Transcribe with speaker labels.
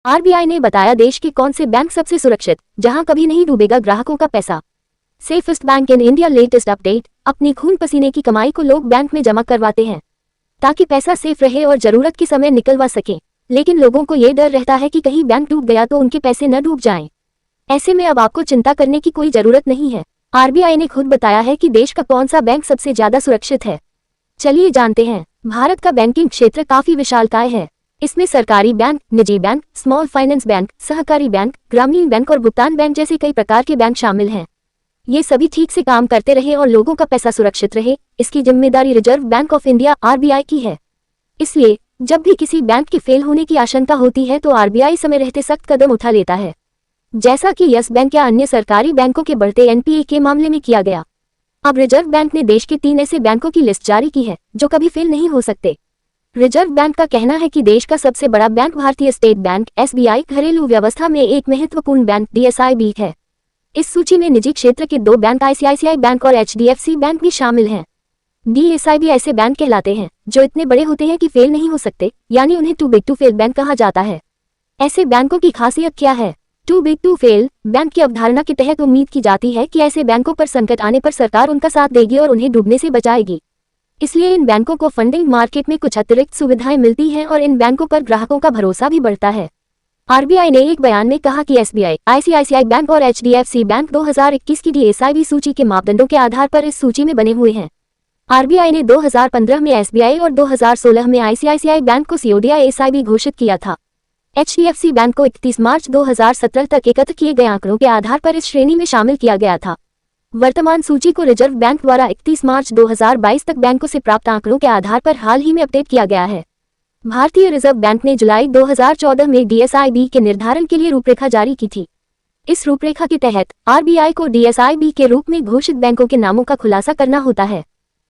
Speaker 1: RBI ने बताया देश के कौन से बैंक सबसे सुरक्षित, जहां कभी नहीं डूबेगा ग्राहकों का पैसा। Safest bank in India latest update. अपनी खून पसीने की कमाई को लोग बैंक में जमा करवाते हैं ताकि पैसा सेफ रहे और जरूरत के समय निकलवा सकें, लेकिन लोगों को ये डर रहता है कि कहीं बैंक डूब गया तो उनके पैसे न डूब जाएं। ऐसे में अब आपको चिंता करने की कोई जरूरत नहीं है। आरबीआई ने खुद बताया है कि देश का कौन सा बैंक सबसे ज्यादा सुरक्षित है। चलिए जानते हैं। भारत का बैंकिंग क्षेत्र काफी विशालकाय है। इसमें सरकारी बैंक, निजी बैंक, स्मॉल फाइनेंस बैंक, सहकारी बैंक, ग्रामीण बैंक और भुगतान बैंक जैसे कई प्रकार के बैंक शामिल हैं। ये सभी ठीक से काम करते रहे और लोगों का पैसा सुरक्षित रहे, इसकी जिम्मेदारी reserve bank of India RBI की है। इसलिए जब भी किसी बैंक के फेल होने की आशंका होती है तो आरबीआई समय रहते सख्त कदम उठा लेता है, जैसा कि यस बैंक या अन्य सरकारी बैंकों के बढ़ते एनपीए के मामले में किया गया। अब रिजर्व बैंक ने देश के 3 ऐसे बैंकों की लिस्ट जारी की है जो कभी फेल नहीं हो सकते। रिजर्व बैंक का कहना है कि देश का सबसे बड़ा बैंक भारतीय स्टेट बैंक एसबीआई घरेलू व्यवस्था में एक महत्वपूर्ण बैंक डीएसआईबी है। इस सूची में निजी क्षेत्र के 2 बैंक आईसीआईसीआई बैंक और एचडीएफसी बैंक भी शामिल हैं। डीएसआईबी ऐसे बैंक कहलाते हैं जो इतने बड़े होते हैं कि फेल नहीं हो सकते, यानी उन्हें too big to fail bank कहा जाता है। ऐसे बैंकों की खासियत क्या है? Too big to fail bank की अवधारणा के तहत उम्मीद की जाती है कि ऐसे बैंकों पर संकट आने पर सरकार उनका साथ देगी और उन्हें डूबने से बचाएगी। इसलिए इन बैंकों को फंडिंग मार्केट में कुछ अतिरिक्त सुविधाएं मिलती हैं और इन बैंकों पर ग्राहकों का भरोसा भी बढ़ता है। आरबीआई ने एक बयान में कहा कि एसबीआई, आईसीआईसीआई बैंक और एचडीएफसी बैंक 2021 की डीएसआईबी सूची के मापदंडों के आधार पर इस सूची में बने हुए हैं। आरबीआई ने 2015 में एसबीआई और 2016 में आईसीआईसीआई बैंक को सीओडीआईएसआईबी घोषित किया था। एचडीएफसी बैंक को 31 मार्च 2017 तक एकत्र किए गए आंकड़ों के आधार पर इस श्रेणी में शामिल किया गया था। वर्तमान सूची को रिजर्व बैंक द्वारा 31 मार्च 2022 तक बैंकों से प्राप्त आंकड़ों के आधार पर हाल ही में अपडेट किया गया है। भारतीय रिजर्व बैंक ने जुलाई 2014 में डीएसआईबी के निर्धारण के लिए रूपरेखा जारी की थी। इस रूपरेखा के तहत आरबीआई को डीएसआईबी के रूप में घोषित बैंकों के नामों का खुलासा करना होता है।